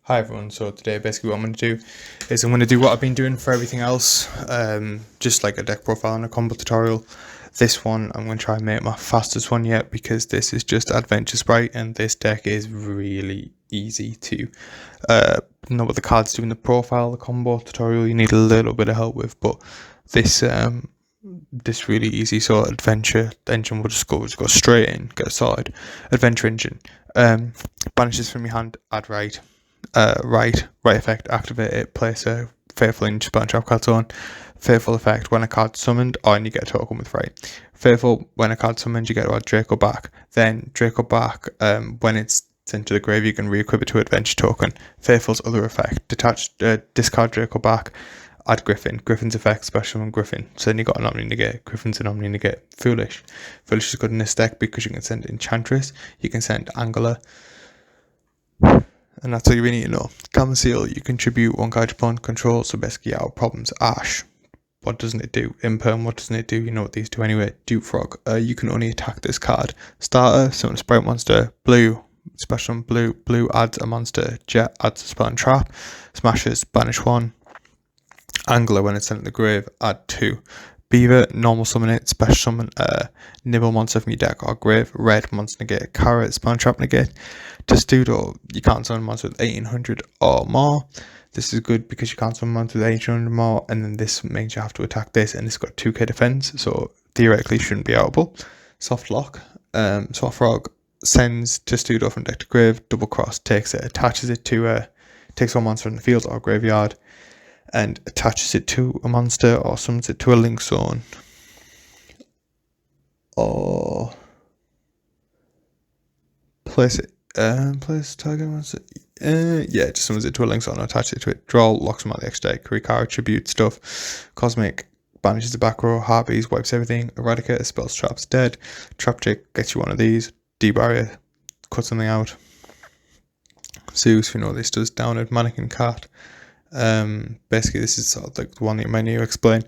Hi everyone, so today basically what I'm going to do is I'm going to do what I've been doing for everything else, just like a deck profile and a combo tutorial. This one I'm going to try and make my fastest one yet because this is just Adventure Spright and this deck is really easy to know what the cards do in the profile. The combo tutorial you need a little bit of help with, but this really easy. So Adventure Engine will just go straight in, get started. Adventure Engine banishes from your hand, add right. Right effect, activate it, place a Faithful in your trap card zone. Faithful effect, when a card summoned, and you get a token with right. Faithful, when a card summoned, you get a Draco back. Then Draco back, when it's sent to the grave, you can re-equip it to Adventure token. Faithful's other effect, discard Draco back, add Griffin. Griffin's effect, special on Griffin. So then you got an Omni Negate. Griffin's an Omni Negate. Foolish. Foolish is good in this deck because you can send Enchantress, you can send Angler, and that's all you really need to know. Gamma Seal, you contribute one card to opponent control, so basically our problems. Ash, what doesn't it do? Imperm, what doesn't it do? You know what these do anyway. Dupe Frog, you can only attack this card. Starter, summon a Sprite monster. Blue, special on blue. Blue adds a monster. Jet adds a spell and trap. Smashes, banish one. Angler, when it's sent to the grave, add 2. Beaver, normal summon it, special summon nibble monster from your deck or grave. Red, monster negate. Carrot, spell trap negate. Testudo, you can't summon monster with 1800 or more. This is good because you can't summon monster with 1800 or more, and then this means you have to attack this, and it's got 2k defense, so theoretically shouldn't be outable. Soft Lock, Soft Frog sends Testudo from deck to grave. Double Cross takes it, attaches it to takes one monster in the field or graveyard, and attaches it to a monster or summons it to a link zone, or place target monster. Yeah, just summons it to a link zone or attaches it to it. Draw, locks them out the extra deck. Ricard, tribute stuff. Cosmic banishes the back row. Harpies wipes everything. Eradicate, spells traps dead. Trapjack gets you one of these. Debarrier, cut something out. Zeus, you know this does. Downed Mannequin Cat. Basically this is sort of like the one that you might need to explain.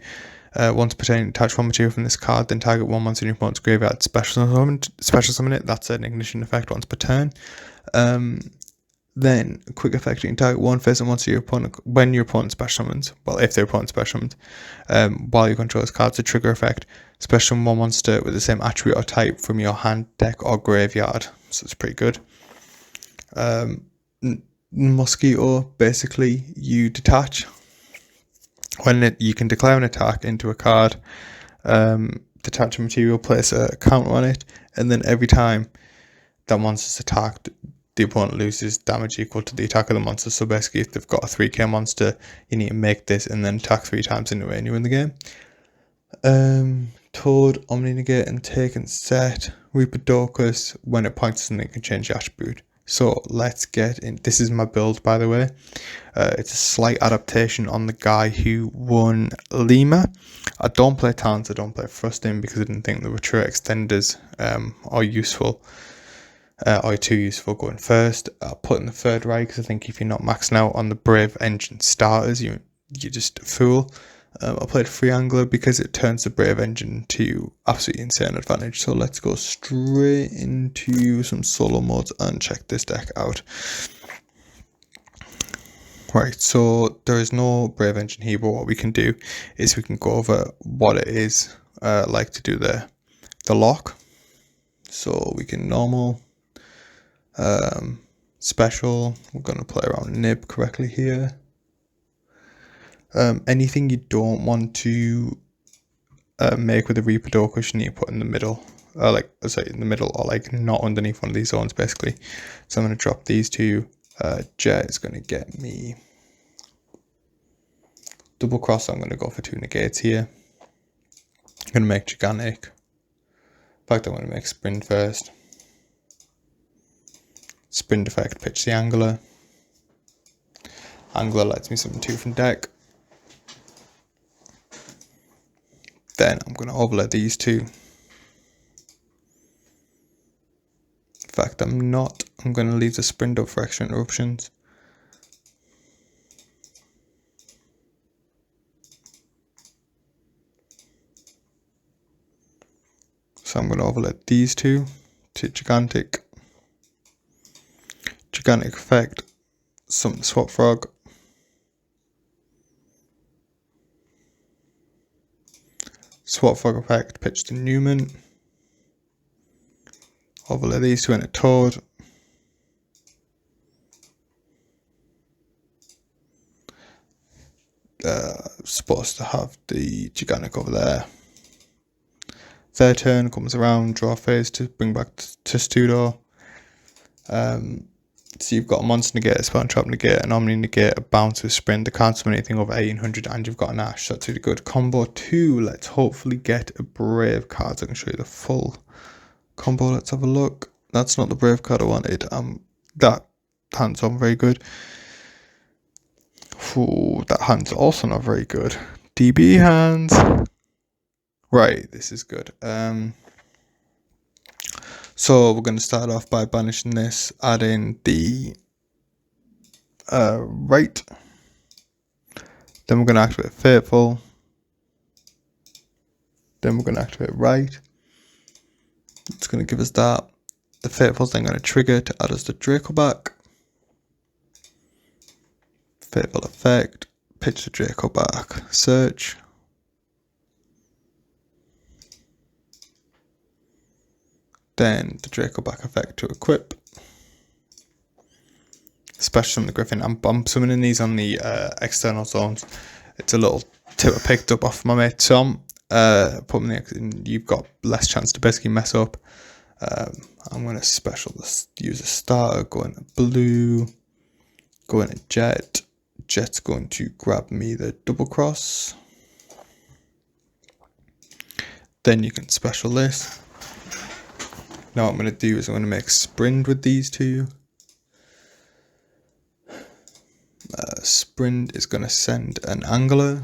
Once per turn, attach one material from this card, then target one monster in your opponent's graveyard, special summon it. That's an ignition effect once per turn. Then quick effect, you can target one face-up monster your opponent when your opponent special summons. Well, if their opponent special summons, while you control this card, it's a trigger effect. Special summon one monster with the same attribute or type from your hand, deck, or graveyard. So it's pretty good. Mosquito, basically you detach when you can declare an attack into a card, detach a material, place a counter on it, and then every time that monster's attacked, the opponent loses damage equal to the attack of the monster. So basically if they've got a 3k monster, you need to make this and then attack 3 times anyway and you win the game. Toad, Omni Negate and take and set. Reaper Docus, when it points to something, it can change the attribute. So let's get in. This is my build, by the way. It's a slight adaptation on the guy who won Lima. I don't play Talents, I don't play Thrusting because I didn't think the Retro Extenders are useful. Or too useful going first. I'll put in the third right because I think if you're not maxing out on the Brave Engine starters, you're just a fool. I played Free Angler because it turns the Brave Engine to absolutely insane advantage. So let's go straight into some solo modes and check this deck out. Right, so there is no Brave Engine here, but what we can do is we can go over what it is like to do the lock. So we can normal, special. We're going to play around nib correctly here. Anything you don't want to make with a Reaper Docus, you need to put in the middle, in the middle, or like not underneath one of these zones basically. So I'm going to drop these two. Jet is going to get me double cross, so I'm going to go for 2 negates here. I'm going to make gigantic. In fact, I'm going to make sprint first. Sprint effect, pitch the Angler. Angler lets me summon 2 from deck. Then I'm going to overlay these 2. In fact, I'm not. I'm going to leave the sprint up for extra interruptions. So I'm going to overlay these 2 to gigantic. Gigantic effect. summon the swap frog. Swap frog effect, pitch to Newman. Overlay these two in a Toad. Supposed to have the Gigantic over there. Third turn comes around, draw a phase to bring back to Studo. So you've got a monster negate, a spell and trap negate, an omni negate, a bounce with sprint, they can't summon anything over 1800, and you've got an Ash. That's really good. Combo 2, let's hopefully get a Brave card. I can show you the full combo. Let's have a look. That's not the Brave card I wanted. That hand's not very good. Ooh, that hand's also not very good. DB hands. Right, this is good. So we're going to start off by banishing this, add in the right. Then we're going to activate Fateful. Then we're going to activate right. It's going to give us that. The Fateful's then going to trigger to add us the Draco back. Fateful effect, pitch the Draco back, search. Then the Draco back effect to equip. Special summon the Griffin. I'm summoning these on the external zones. It's a little tip I picked up off my mate Tom. Put them in, you've got less chance to basically mess up. I'm going to special this, use a starter, go into blue, go into Jet. Jet's going to grab me the double cross. Then you can special this. Now what I'm going to do is I'm going to make Sprint with these two. Sprint is going to send an Angler,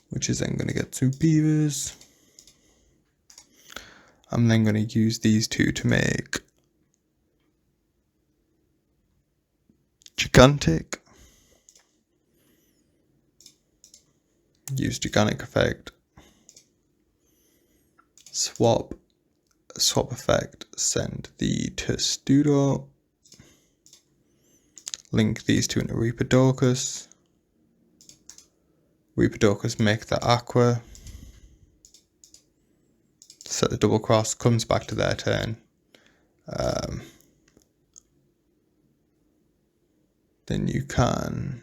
which is then going to get 2 beavers. I'm then going to use these two to make Gigantic. Use Gigantic effect. Swap effect, send the Testudo. Link these two into Reaperdocus. Reaperdocus make the Aqua. Set the double cross, comes back to their turn. Then you can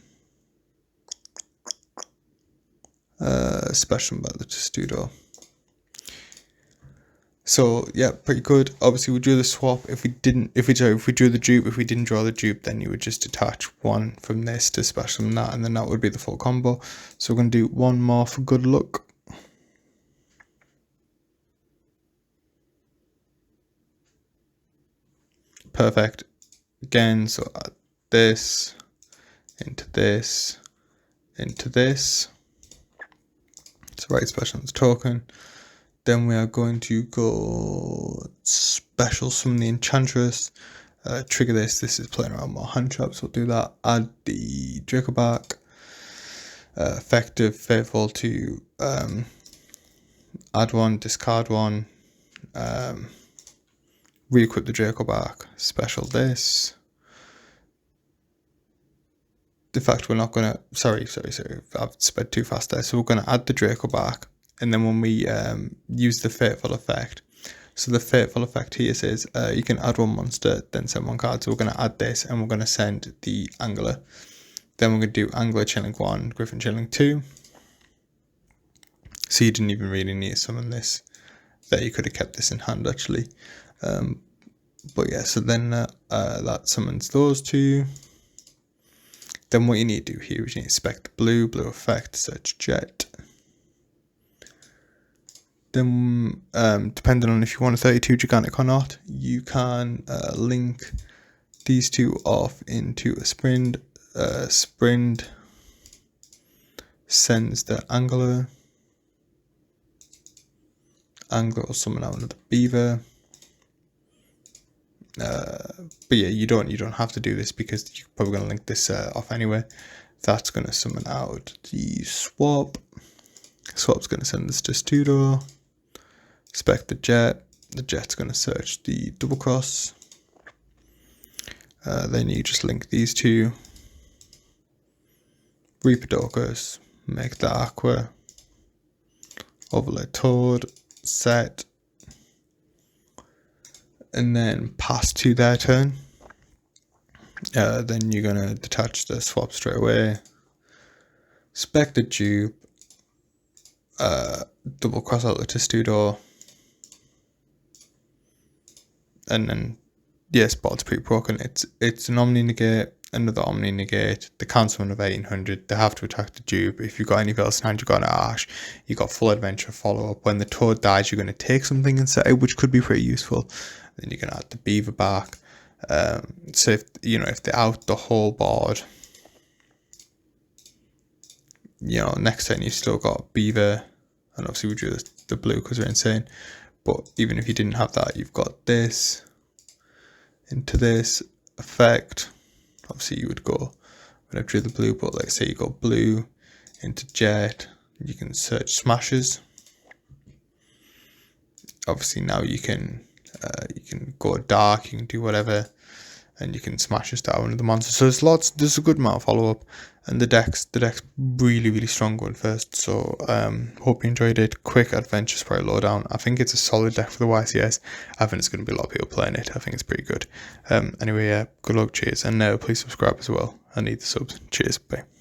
special about the Testudo. So yeah, pretty good. Obviously we drew the swap. If we drew the dupe, if we didn't draw the dupe, then you would just attach one from this to special from that, and then that would be the full combo. So we're gonna do one more for good luck. Perfect. Again, so add this into this into this. So right special on the token. Then we are going to go special summon the Enchantress, trigger this. This is playing around more hand traps, we'll do that. Add the Draco back, effective Fateful to add one, discard one, re-equip the Draco back, special this. In fact, we're not going to, sorry, I've sped too fast there. So we're going to add the Draco back. And then when we use the Fateful effect, so the Fateful effect here says you can add one monster, then send one card. So we're going to add this, and we're going to send the Angler. Then we're going to do Angler Chilling 1, Griffin Chilling 2. So you didn't even really need to summon this. There, you could have kept this in hand actually. But yeah, so then that summons those two. Then what you need to do here is you need to spec the blue effect, search Jet. Then, depending on if you want a 32 Gigantic or not, you can link these two off into a Sprint. Sprint sends the Angler. Angler will summon out another Beaver. But yeah, you don't have to do this because you're probably going to link this off anyway. That's going to summon out the Swap. Swap's going to send this to Testudo. Spec the Jet. The Jet's going to search the double cross. Then you just link these two. Reaper Docus, make the Aqua, overlay Toad, set, and then pass to their turn. Then you're going to detach the swap straight away, spec the dupe, double cross out the Testudo, and then spot's pretty broken. It's an Omni Negate, another Omni Negate, the cancel of 1800, they have to attack the dupe. If you've got any Veils in hand, you've got an Ash, you've got full Adventure follow up. When the Toad dies, you're going to take something and set it, which could be pretty useful. Then you're going to add the Beaver back. So if they're out the whole board, next turn you've still got Beaver, and obviously we drew the blue because we're insane. But even if you didn't have that, you've got this into this effect. Obviously you would go when I drew the blue, but like say you got blue into Jet, you can search smashes. Obviously now you can go dark, you can do whatever, and you can smash this down with the monster. So there's a good amount of follow up, and the deck's really strong going first. So hope you enjoyed it. Quick Adventure Spright lowdown. I think it's a solid deck for the YCS. I think it's going to be a lot of people playing it. I think it's pretty good. Anyway, good luck, cheers, and please subscribe as well. I need the subs. Cheers, bye.